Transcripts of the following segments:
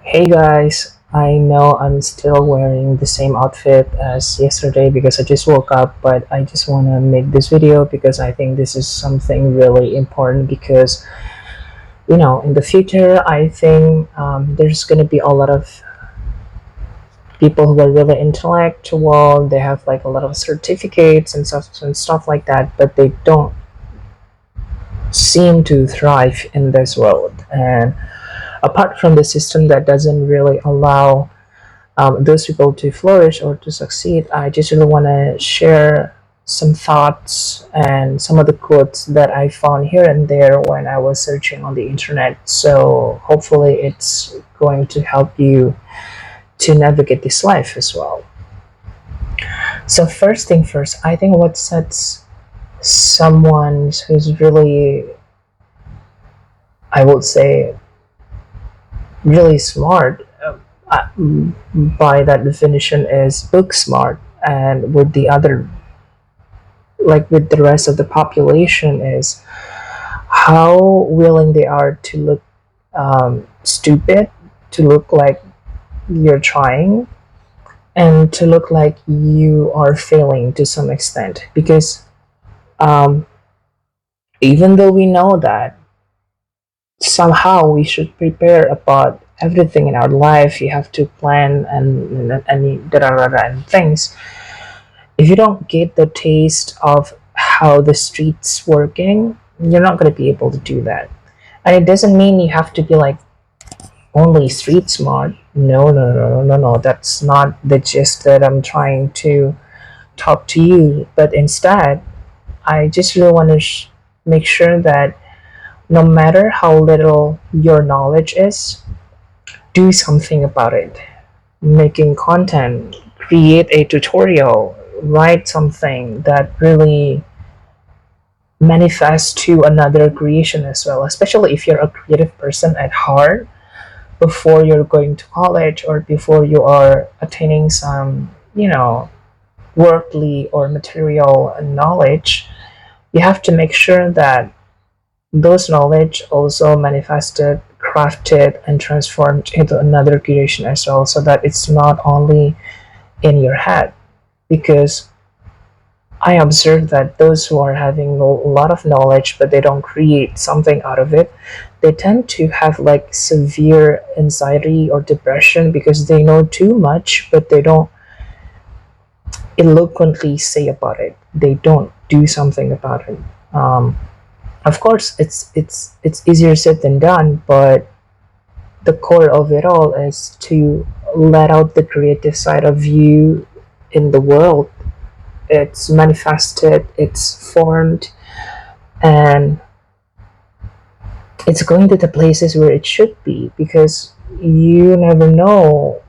Hey guys, I know I'm still wearing the same outfit as yesterday because I just woke up, but I just want to make this video because I think this is something really important because, in the future, I think there's going to be a lot of people who are really intellectual. They have like a lot of certificates and stuff like that, but they don't seem to thrive in this world. And apart from the system that doesn't really allow those people to flourish or to succeed, I just really want to share some thoughts and some of the quotes that I found here and there when I was searching on the internet. So hopefully, it's going to help you to navigate this life as well. So, first thing first, I think what sets someone who's really, I would say, really smart uh, by that definition is book smart, and with the other, like with the rest of the population, is how willing they are to look stupid, to look like you're trying, and to look like you are failing to some extent. Because um, even though we know that somehow we should prepare about everything in our life, you have to plan and da da da da and things. If you don't get the taste of how the streets working, you're not going to be able to do that. And it doesn't mean you have to be like only street smart. No, no, no, no, no, no. That's not the gist that I'm trying to talk to you. But instead, I just really want to make sure that no matter how little your knowledge is, do something about it. Making content, create a tutorial, write something that really manifests to another creation as well, especially if you're a creative person at heart. Before you're going to college or before you are attaining some, worldly or material knowledge, you have to make sure that those knowledge also manifested, crafted, and transformed into another creation as well, so that it's not only in your head. Because I observe that those who are having a lot of knowledge but they don't create something out of it, they tend to have like severe anxiety or depression because they know too much but they don't eloquently say about it. They don't do something about it. Of course, it's easier said than done, but the core of it all is to let out the creative side of you in the world. It's manifested, it's formed, and it's going to the places where it should be, because you never know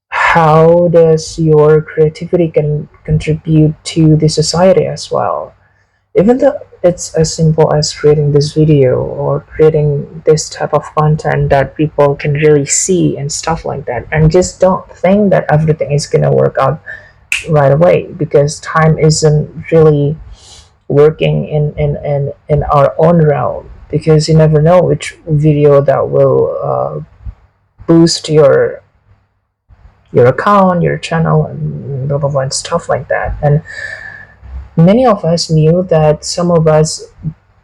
how does your creativity can contribute to the society as well. Even though it's as simple as creating this video or creating this type of content that people can really see and stuff like that, and just don't think that everything is gonna work out right away, because time isn't really working in our own realm, because you never know which video that will boost your account, your channel, and blah blah blah and stuff like that. And many of us knew that some of us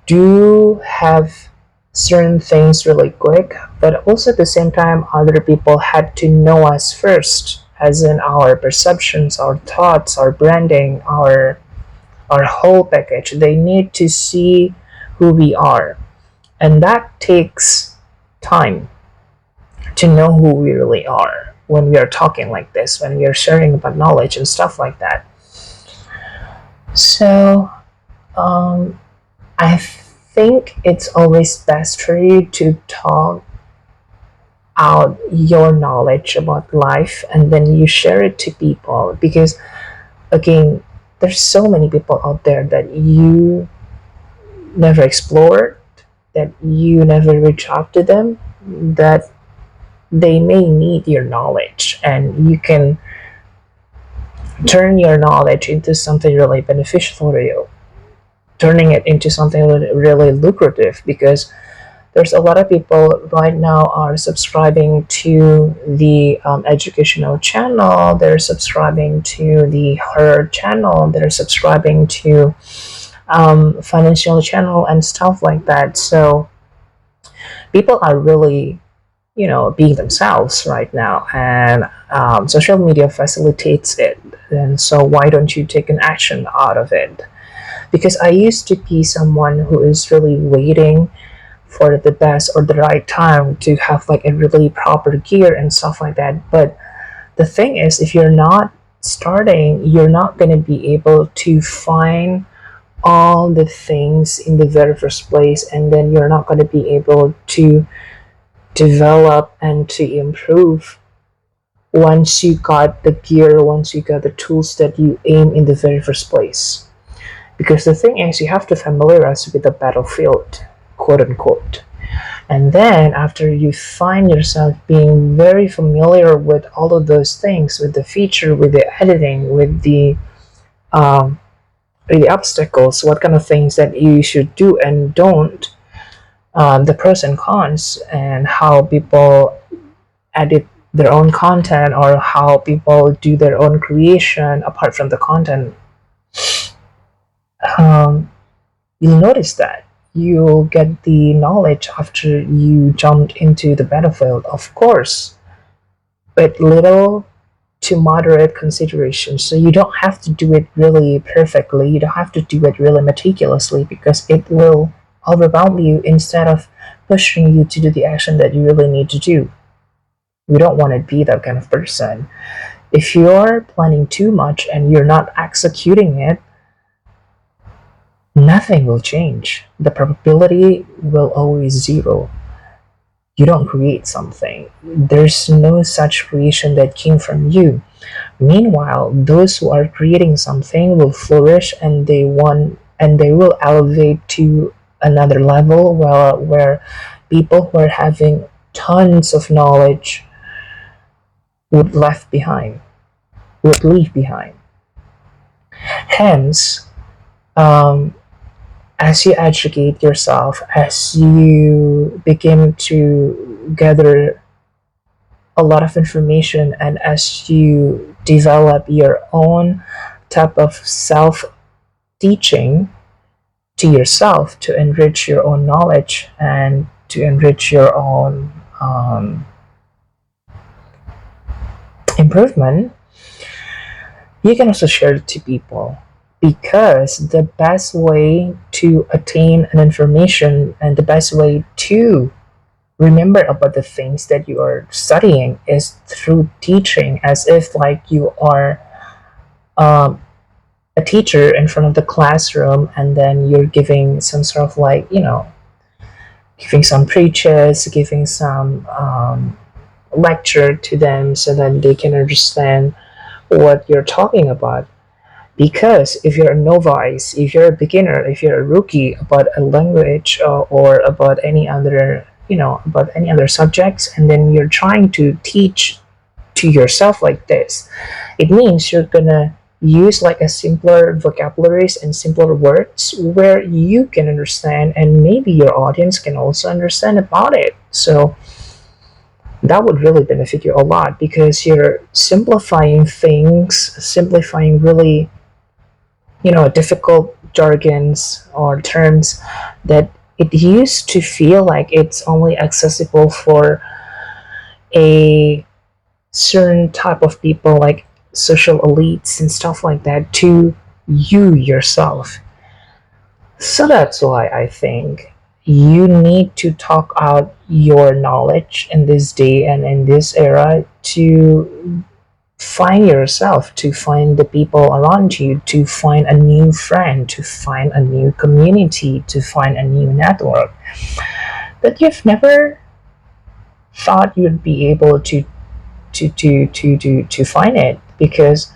do have certain things really quick, but also at the same time, other people had to know us first, as in our perceptions, our thoughts, our branding, our whole package. They need to see who we are, and that takes time to know who we really are when we are talking like this, when we are sharing about knowledge and stuff like that. So, um, I think it's always best for you to talk out your knowledge about life and then you share it to people, because again, there's so many people out there that you never explored, that you never reach out to them, that they may need your knowledge, and you can turn your knowledge into something really beneficial for you, turning it into something really lucrative, because There's a lot of people right now are subscribing to the educational channel. They're subscribing to the horror channel. They're subscribing to financial channel and stuff like that. So people are really, being themselves right now, and social media facilitates it. And so why don't you take an action out of it? Because I used to be someone who is really waiting for the best or the right time to have like a really proper gear and stuff like that. But the thing is, if you're not starting, you're not going to be able to find all the things in the very first place, and then you're not going to be able to develop and to improve once you got the gear, once you got the tools that you aim in the very first place. Because the thing is, you have to familiarize with the battlefield, quote unquote. And then after you find yourself being very familiar with all of those things, with the feature, with the editing, um, with the obstacles, what kind of things that you should do and don't, the pros and cons, and how people edit their own content or how people do their own creation apart from the content, um, you'll notice that you'll get the knowledge after you jumped into the battlefield, of course, with little to moderate consideration. So you don't have to do it really perfectly, you don't have to do it really meticulously, because it will overwhelm you instead of pushing you to do the action that you really need to do. You don't want to be that kind of person. If you're planning too much and you're not executing it, nothing will change. The probability will always zero. You don't create something. There's no such creation that came from you. Meanwhile, those who are creating something will flourish, and they will elevate to another level where people who are having tons of knowledge would leave behind. Hence, as you educate yourself, as you begin to gather a lot of information, and as you develop your own type of self teaching to yourself to enrich your own knowledge and to enrich your own improvement, you can also share it to people. Because the best way to attain an information and the best way to remember about the things that you are studying is through teaching, as if like you are um, a teacher in front of the classroom, and then you're giving some sort of like, giving some preaches, giving some lecture to them so that they can understand what you're talking about. Because if you're a novice, if you're a beginner, if you're a rookie about a language, or about any other, about any other subjects, and then you're trying to teach to yourself like this, it means you're gonna use like a simpler vocabularies and simpler words where you can understand, and maybe your audience can also understand about it. So that would really benefit you a lot, because you're simplifying things, simplifying really, difficult jargons or terms that it used to feel like it's only accessible for a certain type of people, like social elites and stuff like that, to you yourself. So that's why I think you need to talk out your knowledge in this day and in this era, to find yourself, to find the people around you, to find a new friend, to find a new community, to find a new network that you've never thought you'd be able to find it. Because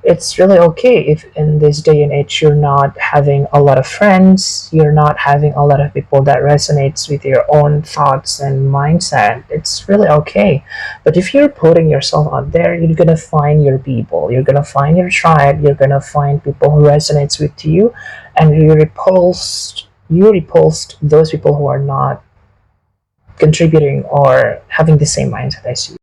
it's really okay if in this day and age you're not having a lot of friends, you're not having a lot of people that resonates with your own thoughts and mindset. It's really okay. But if you're putting yourself out there, you're gonna find your people, you're gonna find your tribe, you're gonna find people who resonates with you, and you repulsed those people who are not contributing or having the same mindset as you.